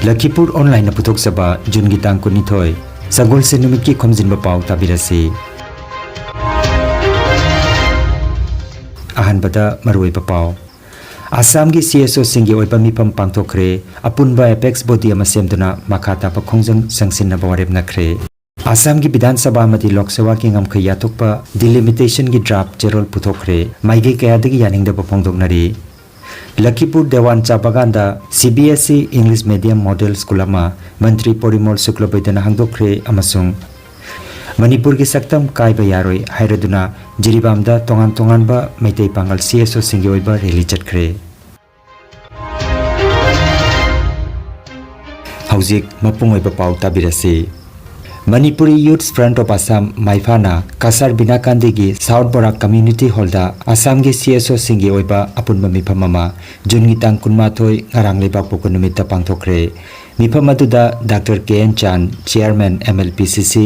Lakhipur online पुथोक्सबा जून की तांग कुनिथोय सगोल से नुमित की खोमजिनबा पाव ताबिरसी अहनबदा मरुइबा पाव आसाम की CSO सिंगी ओइबा मिफम पांगथोखरे अपुनबा एपेक्स बॉडी अमा सेमदुना मखाता खोंजंग संगसिनबा वारेब नखरे आसाम की विधानसभा मदी लोकसभा की ngam याथोकपा डिलिमिटेशन की ड्राफ्ट जेरोल पुथोखरे माइगे कयादगी यानिंगदबा फोंदोकनरी लखीपुर देवान चाबागांदा CBSE English medium model school मंत्री पोरिमोल शुक्लबैदना हांगदोखरे अमसुंग मणिपुर की सक्तम कायबा यारोय हायरदुना जिरिबामदा तोंगान तोंगानबा मैतै पांगल CSO सिंगी ओइबा रैली चटखरे हौजिक मपुंग ओइबा पाउ ताबिरसी Manipuri youth front of Assam माइफाना कासार बिनाकांदी की साउथ बोराक कम्युनिटी हॉलदा असम की CSO सिंगी ओइबा अपुनबा मिफम अमा जून की तांग कुनमाथोय ngarang लेबाक पोको निमित्त पांगथोखरे मिफम अदुदा doctor KN Chand chairman MLPCC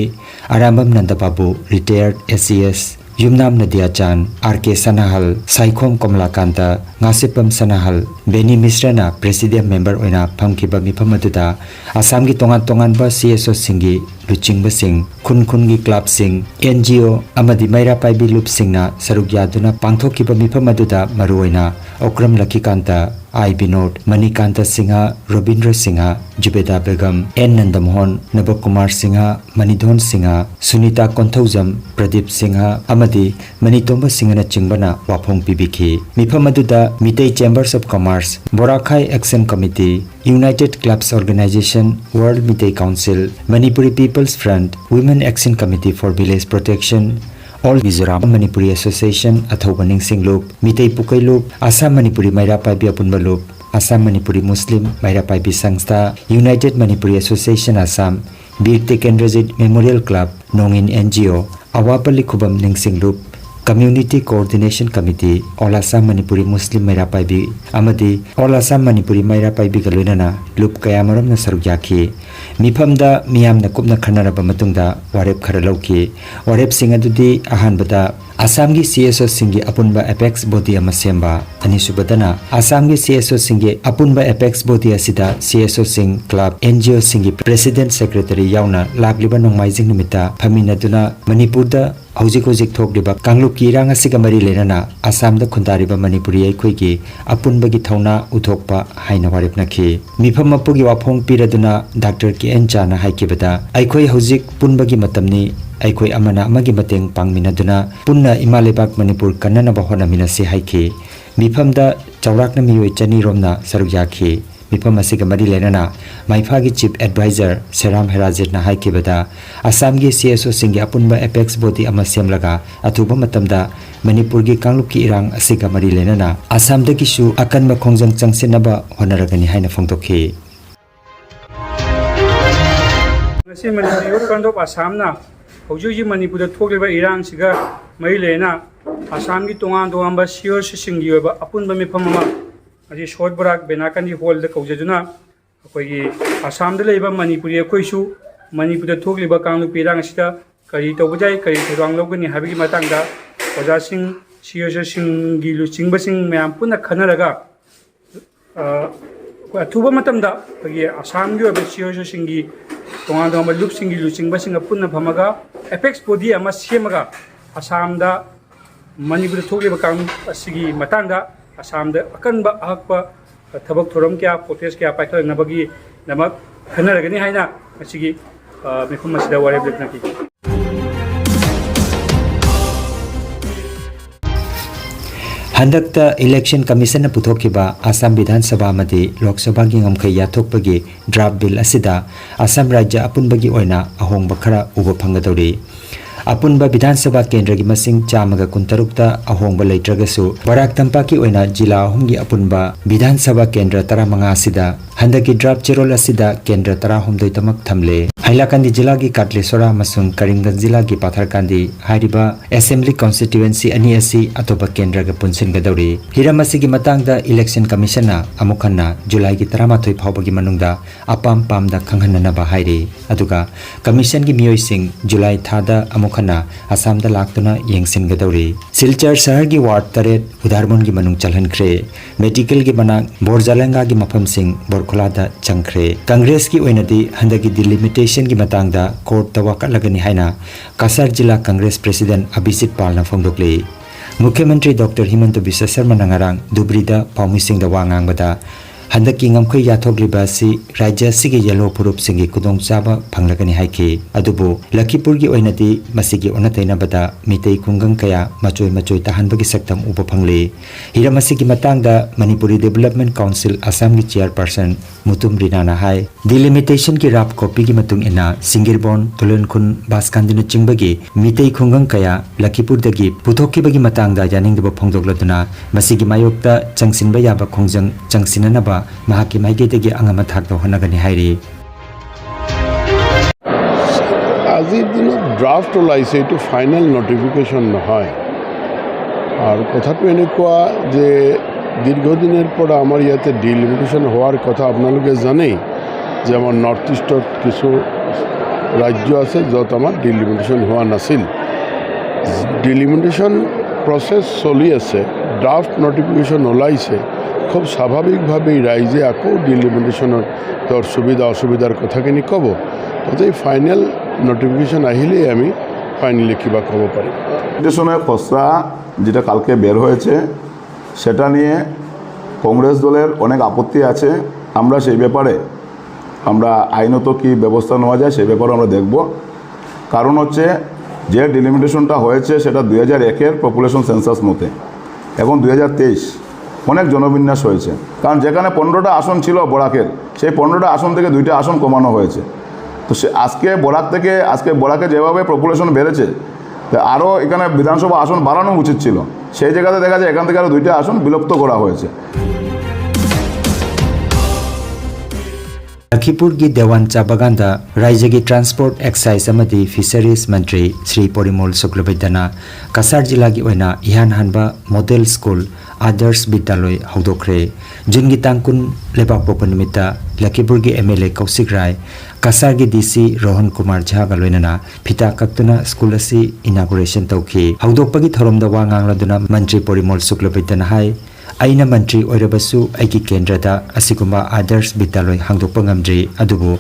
Arambam Nandababu retired SCS Yumnam Nadiya Chand RK Sanahal Saikhom Kamalakanta ngasepam Sanahal Beni मिश्रना प्रेसिडेंट मेंबर ओइना फमखिबा मिफम अदुदा असम की तोंगान तोंगानबा CSO सिंगी लुचिंग सिंह खुन खुन की क्लब सिंह NGO अमदी मैरा पाइबी लुप सिंहना सरुक यादुना पांगथोखिबा मिफम अदुदा मरुओइना ओक्रम लखीकांता आई विनोद मणिकांत सिंह रविंद्र सिंह जुबेदा बेगम N नंदमोहन नव कुमार सिंह मणिधोन सिंह सुनीता कोंथौजम प्रदीप सिंह अमदी मणितोंब सिंहना चिंबना वाफोंग पिबिखी मिफम अदुदा Meitei chambers of commerce Borakhai action committee united clubs organisation world Meitei council Manipuri people's front women action committee for village protection all Mizoram Manipuri association अथौबनिंग सिंगलुप मितै पुकैलुप आसाम मणिपुरी मैरा पाइबी अपुनबलुप आसाम मणिपुरी मुस्लिम मैरा पाइबी संस्था united Manipuri association Assam Bir Tikendrajit memorial club नोंगिन NGO अवापली खुबम निंगसिंगलुप community coordination committee all Assam Manipuri Muslim Meira Paibi अमदी all Assam Manipuri Meira Paibi गलोइनाना लुप कयामरमना सरुक याखी मिफमदा मियामना कुपना खनरबा मतुंगदा वारेप खरा लौकी वारेप सिंह अदुदी अहानबदा आसाम की CSO सिंगी अपुनबा एपेक्स बॉडी अमा सेम्बा अनिसुबदना आसाम की CSO सिंगी अपुनबा एपेक्स बॉडी असिदा CSO सिंह क्लब NGO सिंगी प्रेसिडेंट सेक्रेटरी यावना लाक्लिबा नोंमाइजिंग निमित्ता फमिनदुना मणिपुरदा हौजिक हौजिक थोकलिबा कांगलुप की इरांग असिगा मरी लेनाना आसामदा खुंदारिबा मणिपुरी अखोइगी अपुनबगी थौना उथोकपा हाइना वारेपनाखी मिफम अपुगी वाफोंग पिरदुना डॉक्टर KN चाना हाइकिबदा अखोइ हौजिक पुनबगी मतमनी अखोइ अमना अमगी मतेंग पांगमिनदुना पुन्ना इमालेबाक मणिपुर कन्ननबा होनामिनसे हाइखी मिफमदा चौराकना मियोय चनी रोमना सरुक याखी मिफम असिगा मरी लेनाना माइफागी चीफ एडवाइजर सेराम हेराजेटना हाइकिबदा असम की CSO सिंगी अपुनबा एपेक्स बॉडी अमा सेमलगा अथुबा मतमदा मणिपुर की कांगलुप की इरांग असिगा मरी लेनाना असमदगिसु अकनबा खोंजंग चंगसिनबा होनरगनी हाइना फोंदोखी ngasi manipur kandop asamna hauji manipur thokliba irang siga mai lena asam gi tongan doamba sior singi oba apunba mifam ama aji short barak benakani hall da kaujaduna akoi gi asam da leiba manipuri akoi su manipur thokliba kanglu pirang sida kari tobujai kari thorang logani habigi matangda oja sing sior singi lu singba sing mayam punna khanaraga अथुबा मतमदा पगी Assam की ओबे सियोसो सिंगी तोंगा दोंबा loop सिंगी लुचिंगबा सिंगा पुन्ना फमगा apex body अमा सेमगा आसामदा Manipur थोगलिबा Kong असिगी Matanga आसामदा अकनबा अहकपा थबक theorem क्या protest क्या पाइखलनबगी नमक खनरगनी हाइना असिगी मिफम मसिदा वारेब लेखनाकी हंदकता election commission पुथोखिबा Assam विधानसभा मदी लोकसभा की ngam याथोकपगी draft bill असिदा Assam राज्य अपुनबगी ओइना अहोंगबा खरा उबा फंगदौरी अपुनबा विधानसभा केंद्र की मसिंग चामगा कुंतरुकता अहोंगबा लेट्रगसु बराक तंपा की ओइना जिला अहुमगी अपुनबा विधानसभा केंद्र 15 असिदा हंदकी ड्राफ्ट चेरोल असिदा केंद्र 13 तमक थमले हाइलाकांदी जिला की काटलेसोरा मसुंग करीमगंज जिला की पाथरकांदी हाइरिबा असेंबली कॉन्स्टिट्यूएंसी अनि असि अतोबा केंद्र का पुनसिनगदौरी हिरम असिगी मतंगदा इलेक्शन कमीशनना अमुखन्ना जुलाई की 13 फावबगी मनुंगदा अपाम पामदा खंगहननबा हाइरे अदुगा कमीशन की मियोइसिंग जुलाई थादा खना असम दा लाक्तुना येंगसिनगदौरी सिलचर शहर की वार्ड 3 उदारमोन की मनुंग चलहनख्रे मेडिकल की मनाक बोरजालंगा की मफम सिंह बोरखोलादा चंख्रे कांग्रेस की ओइनदी हंदगी डिलिमिटेशन की मतंगदा कोर्ट तवाका लगनी हाइना कासार जिला कांग्रेस प्रेसिडेंट अभिजीत पालना फोंदोकले मुख्यमंत्री डॉक्टर हिमंत बिश्व शर्मा नंगारांग दुबरीदा पाउमिसिंग दा वांगांगबदा हंदकी ngam याथोग्लिबा सि राज्य सिगे येलो पुरुप सिंगी कुदोंग चाबा फंगलगनी हाइके अदुबो लखीपुर की ओइनदी मसिगी ओनतैनाबदा मितै खुंगंग कया मचोय तहनबगी सक्तम उप फंगले हिरामसिगी मतंगदा मणिपुरी डेवलपमेंट काउंसिल असम की चेयरपर्सन मुतुम रिनाना हाय डिलिमिटेशन की राप कॉपी की मतुंग इना सिंगिरबोन तुलनखुन बासकांदिन चिंगबगी मितै खुंगंग कया लखीपुर दगी पुथोकीबगी मतंगदा यानिंगदबो फंगदोगलदुना मसिगी मायोक्ता चंगसिनबा याबा खोंजंग चंगसिननबा महाकी माइगेदगी आंगमा थाकदो होनागनी हाइरी আজিৰ দিনত ড্ৰাফ্ট ওলাইছে এইটো ফাইনেল নটিফিকেশ্যন নহয় আৰু কথাটো এনেকুৱা যে দীৰ্ঘদিনৰ পৰা আমাৰ ইয়াতে ডিলিমিটেশ্যন হোৱাৰ কথা আপোনালোকে জানেই যে আমাৰ নৰ্থ ইষ্টত কিছু ৰাজ্য আছে য'ত আমাৰ ডিলিমিটেশ্যন হোৱা নাছিল ডিলিমিটেশ্যন প্ৰচেছ চলি আছে ড্ৰাফ্ট নটিফিকেশ্যন ওলাইছে খুব স্বাভাৱিকভাৱেই ৰাইজে আকৌ ডিলিমিটেশ্যনৰ তোৰ সুবিধা অসুবিধাৰ কথাখিনি ক'ব তাতে ফাইনেল নোটিফিকেশন আহিলেই আমি ফাইনালি কিবা কব পারি নোটিফিকেশনের খসড়া যেটা কালকে বের হয়েছে সেটা নিয়ে কংগ্রেস দলের অনেক আপত্তি আছে আমরা সেই ব্যাপারে আমরা আইনত কি ব্যবস্থা নেওয়া যায় সেই ব্যাপারে আমরা দেখব কারণ হচ্ছে যে ডিলিমিটেশনটা হয়েছে সেটা 2001-এর পপুলেশন সেন্সাস মতে এখন 2023 অনেক জনবিন্যাস হয়েছে কারণ যেখানে 15টা আসন ছিল বরাকের সেই 15টা আসন থেকে 2টা আসন কমানো হয়েছে তো আজকে বরাকে যেভাবে পপুলেশন বেড়েছে আরও এখানে বিধানসভা আসন বাড়ানো উচিত ছিল সেই জায়গাতে দেখা যায় এখান থেকে আরও 2টা আসন বিলুপ্ত করা হয়েছে लखीपुर की देवान चाबागांदा राज्य की ट्रांसपोर्ट एक्साइज अमदी फिशरीज मंत्री श्री परिमल शुक्लबैद्यना कासार जिला की ओइना इहान हानबा मॉडल स्कूल आदर्श विद्यालय हौदोख्रे जुनगी तांकुन लेबाक पोपन निमित्ता लखीपुर की एमएलए कौशिक राय कासार की डीसी रोहन कुमार झा गा लोइनाना फिता कक्तुना स्कूल असि इनागुरेशन तौखी हौदोकपगी थोरमदा वा ngangloduna मंत्री परिमल शुक्लबैद्यना हाय आइना मंत्री ओइरबसु आइकी केंद्रदा असिगुम्बा आदर्श विद्यालय हांगदोकपा ngamdri अदुबु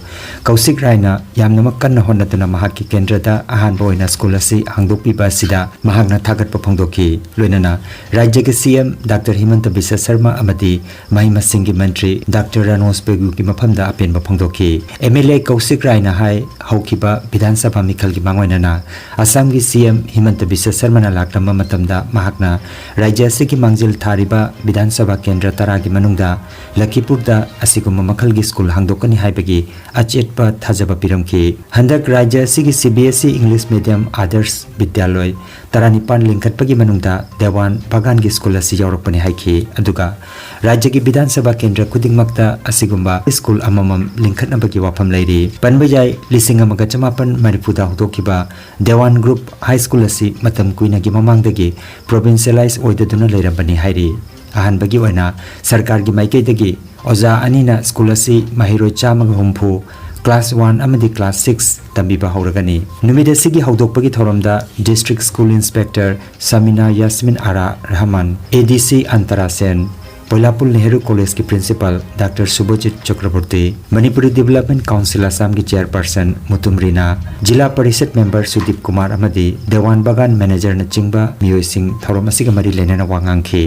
कौशिक रायना यामनमक कन्ना होनतुना महाकी केंद्रदा अहानबा ओइना स्कूल असि हांगदोकपिबा सिदा महाकना थागतपा फोंदोकी लोइनाना राज्य के सीएम डॉक्टर हिमंत बिश्व शर्मा अमदी महिमसिंग की मंत्री डॉक्टर रानोस पेगु की मफमदा अपेनबा फोंदोकी एमएलए कौशिक रायना हाय हौकिबा विधानसभा मिखल की मांगोइनाना असम की सीएम हिमंत बिश्व शर्मा ना लाक्तमा मतमदा महाकना राज्य असि की मांगजिल थारिबा विधानसभा केंद्र तरा की मनुंगदा लखीपुरदा असिगुम्बा मखल की स्कूल हांगदोकनी हाइबगी अचेतपा थाजबा पिरमकी हंदक राज्य असि CBSE English medium Adarsh Vidyalaya तरानिपान लिंखटपगी मनुंगदा देवान बागान की स्कूल असि यौरपनी हाइखी अदुगा राज्य की विधानसभा केंद्र खुदिंगमक्ता असिगुम्बा स्कूल अममम लिंखटनबगी वाफम लैरी पनबजाय लिसिंग अमगा चमापन मणिपुरदा होदोकिबा देवान ग्रुप हाई स्कूल असि मतम कुइनागी ममांगदगी प्रोविंशियलाइज ओइददुना लैरबनी हाइरी अहानबगी ओइना सरकार की माइकेदगी ओजा अनिना स्कूल असि महिरोय चामग हुमफु क्लास 1 अमदी क्लास 6 तंबीबा हौरगनी नुमिदसिगी हौदोकपगी थोरमदा district school inspector Samina Yasmin Ara Rahman ADC Antara Sen पोलापुल नेहरू कॉलेज की principal doctor Subhajit Chakraborty Manipuri development council Assam की चेयरपर्सन मुतुम रीना जिला परिषद मेंबर सुदीप कुमार अमदी देवान बागान मैनेजर नचिंबा मियोय सिंह थोरमसिगा मरी लेनेना वांगांखी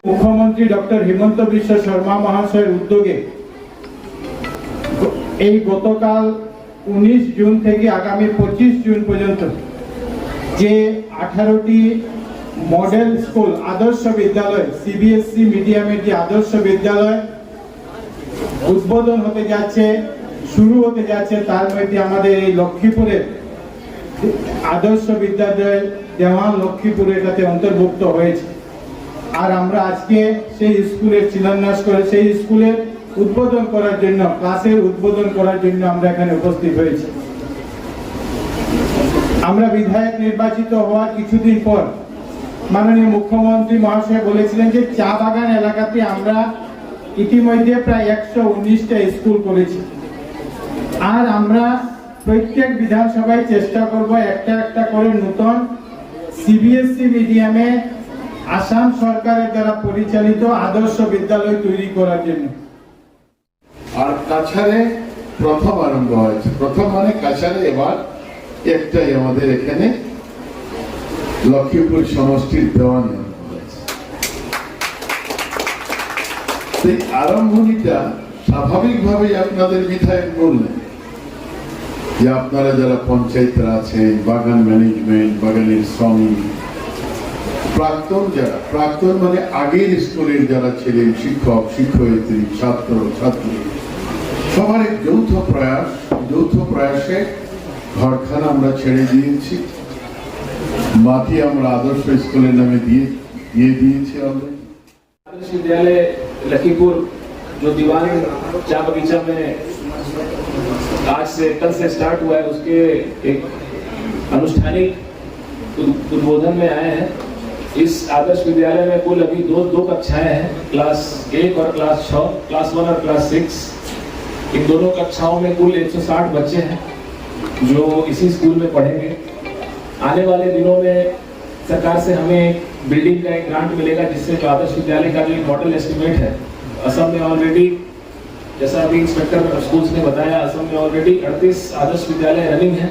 मुख्यमंत्री डॉक्टर हिमंत बिश्व शर्मा महाशय उद्योगे এই গতকাল 19 জুন থেকে আগামী 25 জুন পর্যন্ত যে 18টি মডেল স্কুল আদর্শ বিদ্যালয় সিবিএসই মিডিয়ামের যে আদর্শ বিদ্যালয় উদ্বোধন হতে যাচ্ছে শুরু হতে যাচ্ছে তার মধ্যে আমাদের এই লক্ষ্মীপুরের আদর্শ বিদ্যালয় দেওয়ান লক্ষ্মীপুরের সাথে অন্তর্ভুক্ত হয়েছে আর আমরা আজকে সেই স্কুলের শিলান্যাস করে সেই স্কুলের উদ্বোধন করার জন্য ক্লাসের উদ্বোধন করার জন্য আমরা এখানে উপস্থিত হয়েছি আমরা বিধায়ক নির্বাচিত হওয়ার কিছুদিন পর মাননীয় মুখ্যমন্ত্রী মহাশয় বলেছিলেন যে চা বাগান এলাকাতে আমরা ইতিমধ্যে প্রায় 119টা স্কুল করেছি আর আমরা প্রত্যেক বিধানসভায় চেষ্টা করব একটা একটা করে নতুন সিবিএসই মিডিয়ামে আসাম সরকারের দ্বারা পরিচালিত আদর্শ বিদ্যালয় তৈরি করার জন্য। আর কাছাড়ে প্রথম আরম্ভ হয়েছে, প্রথম মানে কাছাড়ে এবার একটাই আমাদের এখানে লক্ষ্মীপুর সমষ্টির দেওয়ানি আরম্ভ হয়েছে। সেই আরম্ভণীটা স্বাভাবিকভাবেই আপনাদের বিধায়ক বললেন যে আপনারা যারা পঞ্চায়েতরা আছেন, বাগান ম্যানেজমেন্ট, বাগানের শ্রমিক, প্রাক্তন মানে আগের স্কুলের যারা ছিলেন, শিক্ষক, শিক্ষয়িত্রী, ছাত্র ছাত্রী, সবার এক যৌথ প্রয়াসে ঘরখানা আমরা ছেড়ে দিয়েছি, মাটি আমরা आदर्श स्कूलेर नामे दिए दिएছি অলরেডি। आदर्श विद्यालय लखीपुर जो दीवान चा बगीचा में आज से कल से स्टार्ट हुआ है, उसके एक अनुष्ठानिक उद्बोधन में आए हैं। इस आदर्श विद्यालय में कुल अभी दो कक्षाएं हैं, क्लास 1 और क्लास 6, क्लास 1 और क्लास 6। इन दोनों कक्षाओं में कुल 160 बच्चे हैं जो इसी स्कूल में पढ़ेंगे। आने वाले दिनों में सरकार से हमें बिल्डिंग का एक ग्रांट मिलेगा, जिससे जो आदर्श विद्यालय का जो मॉडल एस्टिमेट है, असम में ऑलरेडी, जैसा अभी इंस्पेक्टर स्कूल्स ने बताया, असम में ऑलरेडी 38 आदर्श विद्यालय रनिंग है।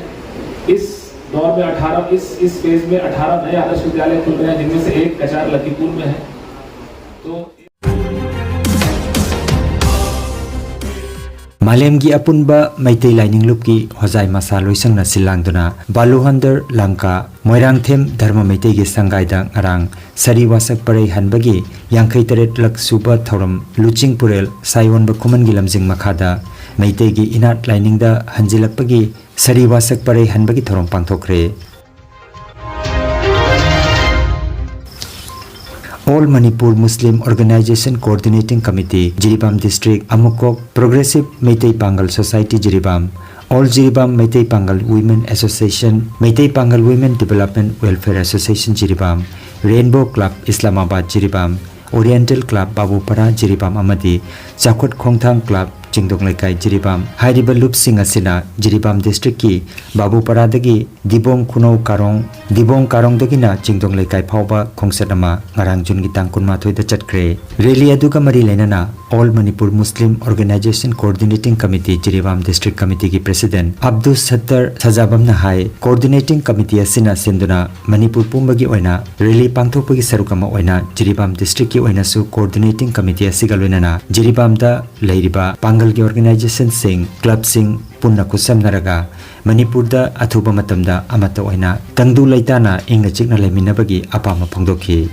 इस दौर में 18 इस फेज में 18 नए आदर्श विद्यालय खुल रहे हैं, जिनमें से एक कचार लखीपुर में है। तो मालेमगी अपुनबा मैतै लाइनिंगलुपकी होजाई मसा लोइसंगना सिलांगदुना बालुहंदर लंका मोइरांगथेम धर्म मैतैगी संगाइदा अरांग सरी वासक परै हनबगी 53 लक सुबा थौरम लुचिंग पुरेल साइवनबा खुमनगी लमजिंग मखादा मैतैगी इनाट लाइनिंगदा हंजिलकपगी सरी वासक परै हनबगी थौरम पांथोखरे। All Manipur Muslim Organization Coordinating Committee Jiribam District Amukok Progressive Meitei Pangal Society Jiribam, All Jiribam Meitei Pangal Women Association, Meitei Pangal Women Development Welfare Association Jiribam, Rainbow Club Islamabad Jiribam, Oriental Club Babupara Jiribam Amadi, Chakwat Khongthang Club Jingdong Lekai Jiribam, Hairiba Loop Singasina Jiribam District ki Babupara dagi Dibong Kunau Karong, Dibong Karong dagina Jingdong Lekai Phauba Khongsadama ngarang Jun gitang kunma thoida chatkre. Rally aduga mari lenana All Manipur Muslim Organization Coordinating Committee Jiribam District Committee ki President Abdul Sattar Sajabam na hai Coordinating Committee asina senduna Manipur pumbagi oina rally pangthokpagi sarukama oina Jiribam District ki oina su Coordinating Committee asiga loinana Jiribam da leiriba Pangal ki organization sing club sing punna kusamnaraga Manipur da athuba matamda amata oina tangdu laitana ingna chikna laiminabagi apama phongdokhi.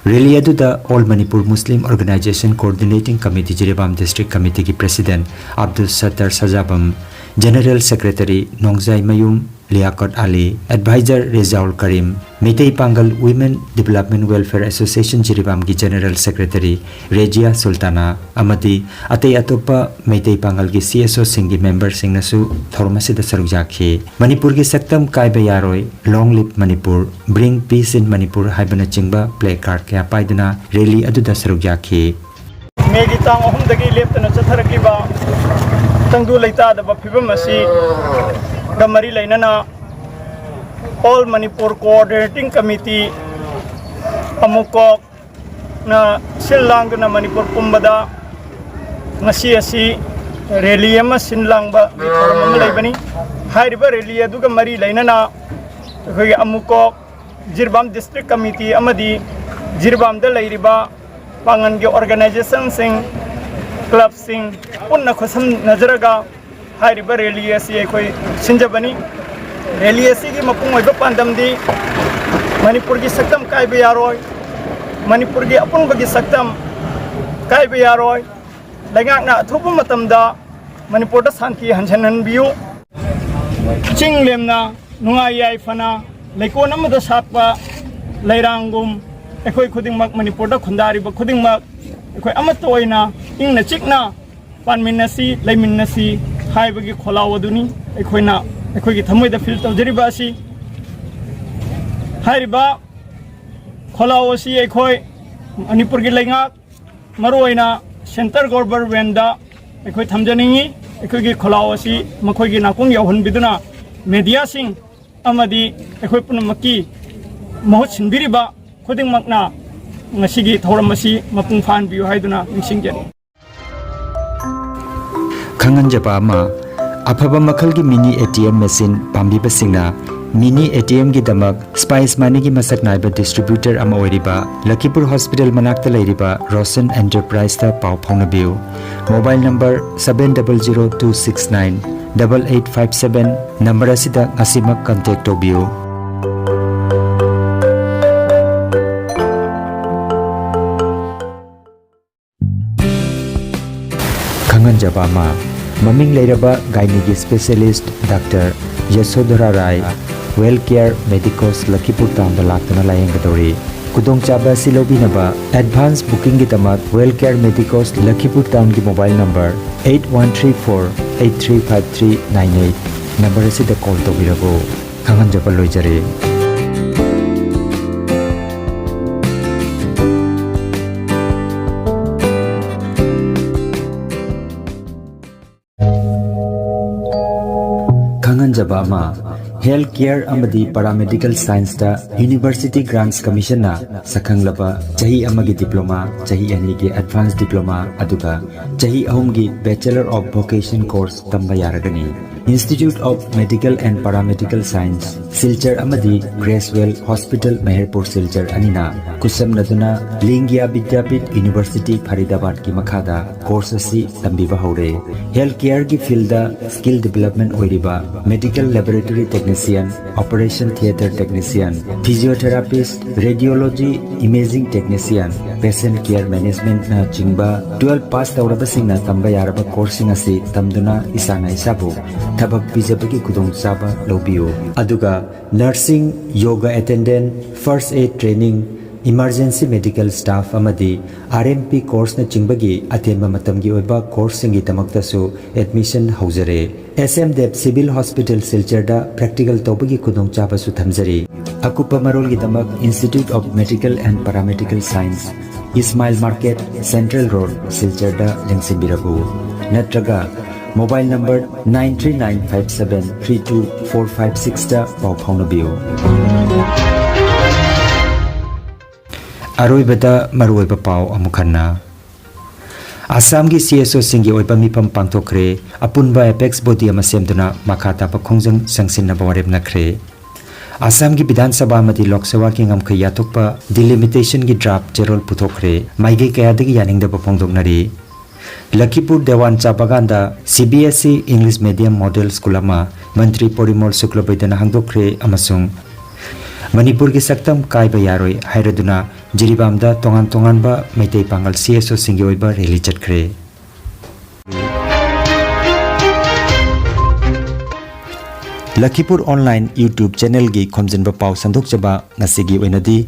Rally aduda All Manipur Muslim Organization Coordinating Committee Jiribam District Committee ki President Abdul Sattar Sajabam, General Secretary Nongzai Mayum Liaquat Ali, Advisor Rezaul Karim, Meitei Pangal Women Development Welfare Association Jiribam ki General Secretary Regia Sultana amadi atei atopa Meitei Pangal ki CSO singi member singnasu thormasida sarukjakhi. Manipur ki saktam kaiba yaroi Long Live Manipur, Bring Peace in Manipur haibana chingba play card kya paiduna rally aduda sarukjakhi. मेगी तांग अहुमदगी लेप्तना चथरकिबा तंगदु लैतादबा फिबम असि गमरी लैनना All Manipur Coordinating Committee अमुकोक ना सिनलांगना Manipur पुंबदा ngasi asi rally ama sinlangba thorm ama leibani hairiba rally aduga mari leinana khoi amukok Jiribam District Committee amadi Jiribam da leiriba pangan ge organization sing club sing punna khosam nazaraga hairiba rally asi khoi sinjabani rally asi gi mapung oiba pandamdi Manipur gi saktam kaiba yaroi Manipur gi apun bagi saktam kaiba yaroi lengak na thupu matamda Manipur da santi hanjanan biu chinglemna nungai ai fana leikon amada sakpa leirangum ekhoi khudingmak Manipur da khundari ba khudingmak ekhoi amato oina ingna chikna panminasi leiminasi haibagi kholawaduni ekhoina ekhoi gi thamoi da fil tawjariba asi hairiba kholawosi ekhoi Manipur gi lengak maroina Center Government da ekhoi thamjaningi ꯑꯩꯈꯣꯏꯒꯤ ꯈꯣꯜꯂꯥꯎ ꯑꯁꯤ ꯃꯈꯣꯏꯒꯤ ꯅꯥꯀꯣꯡ ꯌꯧꯍꯟꯕꯤꯗꯨꯅ ꯃꯦꯗꯤꯌꯥꯁꯤꯡ ꯑꯃꯗꯤ ꯑꯩꯈꯣꯏ ꯄꯨꯝꯅꯃꯛꯀꯤ ꯃꯍꯨꯠ ꯁꯤꯟꯕꯤꯔꯤꯕ ꯈꯨꯗꯤꯡꯃꯛꯅ ꯉꯁꯤꯒꯤ ꯊꯧꯔꯝ ꯑꯁꯤ ꯃꯄꯨꯡ ꯐꯥꯍꯟꯕꯤꯌꯨ ꯍꯥꯏꯗꯨꯅ ꯅꯤꯡꯁꯤꯡꯖꯔꯤ ꯈꯪꯍꯟꯖꯕ ꯑꯃ ꯑꯐꯕ ꯃꯈꯜꯒꯤ ꯃꯤꯅꯤ ATM ꯃꯦꯆꯤꯟ ꯄꯥꯝꯕꯤꯕꯁꯤꯡꯅ ꯃꯤꯅꯤ ATM ꯒꯤꯗꯃꯛ ꯁ꯭ꯄꯥꯏꯁ ꯃꯅꯤꯒꯤ ꯃꯁꯛ ꯅꯥꯏꯕ ꯗꯤꯁꯇ꯭ꯔꯤꯕ꯭ꯌꯨꯇꯔ ꯑꯃ ꯑꯣꯏꯔꯤꯕ ꯂꯛꯀꯤꯄꯨꯔ ꯍꯣꯁꯄꯤꯇꯥꯜ ꯃꯅꯥꯛꯇ ꯂꯩꯔꯤꯕ ꯔꯣꯁꯟ ꯑꯦꯟꯇꯔꯄ꯭ꯔꯥꯏꯖꯇ ꯄꯥꯎ ꯐꯥꯎꯅꯕꯤꯌꯨ ꯃꯣꯕꯥꯏꯜ ꯅꯝꯕꯔ 7002698857 ꯅꯝꯕꯔ ꯑꯁꯤꯗ ꯉꯁꯤꯃꯛ ꯀꯟꯇꯦꯛ ꯇꯧꯕꯤꯌꯨ ꯈꯪꯍꯟꯖꯕ ꯑꯃ ꯃꯃꯤꯡ ꯂꯩꯔꯕ ꯒꯥꯏꯅꯤꯒꯤ ꯁ꯭ꯄꯦꯁꯤꯌꯦꯂꯤꯁꯠ doctor ꯌꯁꯣꯙꯔꯥ Rai well care medicos ꯂꯛꯀꯤꯄꯨꯔ ꯇꯥꯎꯟꯗ ꯂꯥꯛꯇꯨꯅ ꯂꯥꯌꯦꯡꯒꯗꯧꯔꯤ ꯈꯨꯗꯣꯡꯆꯥꯕ ꯑꯁꯤ ꯂꯧꯕꯤꯅꯕ ꯑꯦꯗꯚꯥꯟꯁ ꯕꯨꯀꯤꯡꯒꯤꯗꯃꯛ ꯋꯦꯜ ꯀꯦꯌꯔ ꯃꯦꯗꯤꯀꯣꯁ ꯂꯛꯀꯤꯄꯨꯔ ꯇꯥꯎꯟꯒꯤ ꯃꯣꯕꯥꯏꯜ ꯅꯝꯕꯔ 8134835398 ꯅꯝꯕꯔ ꯑꯁꯤꯗ ꯀꯣꯜ ꯇꯧꯕꯤꯔꯕꯨ ꯈꯪꯍꯟꯖꯕ ꯂꯣꯏꯖꯔꯦ ꯈꯪꯍꯟꯖꯕ ꯑꯃ ꯍꯦꯜꯊ ꯀꯦꯌꯔ ꯑꯃꯗꯤ ꯄꯥꯔꯥꯃꯦꯗꯤꯀꯦꯜ ꯁꯥꯏꯟꯁꯇ ꯌꯨꯅꯤꯚꯔꯁꯤꯇꯤ ꯒ꯭ꯔꯥꯟꯠꯁ ꯀꯃꯤꯁꯟꯅ ꯁꯛꯈꯪꯂꯕ ꯆꯍꯤ ꯑꯃꯒꯤ ꯗꯤꯄ꯭ꯂꯣꯃꯥ ꯆꯍꯤ ꯑꯅꯤꯒꯤ ꯑꯦꯗꯚꯥꯟꯁ ꯗꯤꯄ꯭ꯂꯣꯃꯥ ꯑꯗꯨꯒ ꯆꯍꯤ ꯑꯍꯨꯝꯒꯤ ꯕꯦꯆꯦꯂꯔ ꯑꯣꯐ ꯚꯣꯀꯦꯁꯟ ꯀꯣꯔꯁ ꯇꯝꯕ ꯌꯥꯔꯒꯅꯤ institute of medical and paramedical science Silchar अमदी ग्रेसवेल हॉस्पिटल मेहरपुर सिलचर अनिना कुसमनदुना लिंगिया विद्यापीठ यूनिवर्सिटी फरीदाबाद की मखादा कोर्स असी तंबीबा हौरे हेल्थ केयर की फील्ड स्किल डेवलपमेंट ओइरिबा medical laboratory technician operation theatre technician physiotherapist radiology imaging technician patient care management ना चिंबा 12 पास तौरबसिंगना तंबा यारबा कोर्सिंग असी तमदुना इसाना इसाबु थबक पिजबगी खुदोंग चाबा लौबियो अदुगा nursing yoga attendant first aid training emergency medical staff अमदी RMP कोर्स न चिंबगी अतेंबा मतमगी ओइबा कोर्स सिंगी तमक्तसु एडमिशन हौजरे SM देव सिविल हॉस्पिटल सिलचरदा प्रैक्टिकल तौबगी खुदोंग चाबसु थमजरी अकुपा मरोलगी दमक institute of medical and paramedical science Ismail market central road सिलचरदा लेंसिबिरबु नत्रगा मोबाइल नंबर 9395732456 दा पाउ फाउनबियो अरोइबदा मरुइबा पाउ अमुखन्ना आसाम की CSO सिंगी ओइबा मिपम पांथोखरे अपुनबा एपेक्स बॉडी अमा सेमदुना मखाता पखोंजंग संगसिन नबवरेब नखरे आसाम की विधानसभा मदी लोकसभा की ngam khaya thokpa डिलिमिटेशन की ड्राफ्ट जेरोल पुथोखरे माइगे कयादगी यानिंगदबा फोंदोकनरी लखीपुर देवान चापागांदा CBSE English medium model school अमा मंत्री परिमल शुक्लबैदना हांगदोखरे अमसुंग मणिपुर की सक्तम कायबा यारोय हायरदुना जिरिबामदा तोंगान तोंगानबा मैतै पांगल CSO सिंगी ओइबा रैली चटखरे लखीपुर ऑनलाइन YouTube चैनल की खोमजिनबा पाउ संदोकजबा ngasi gi oinadi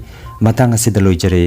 matang asida loijare।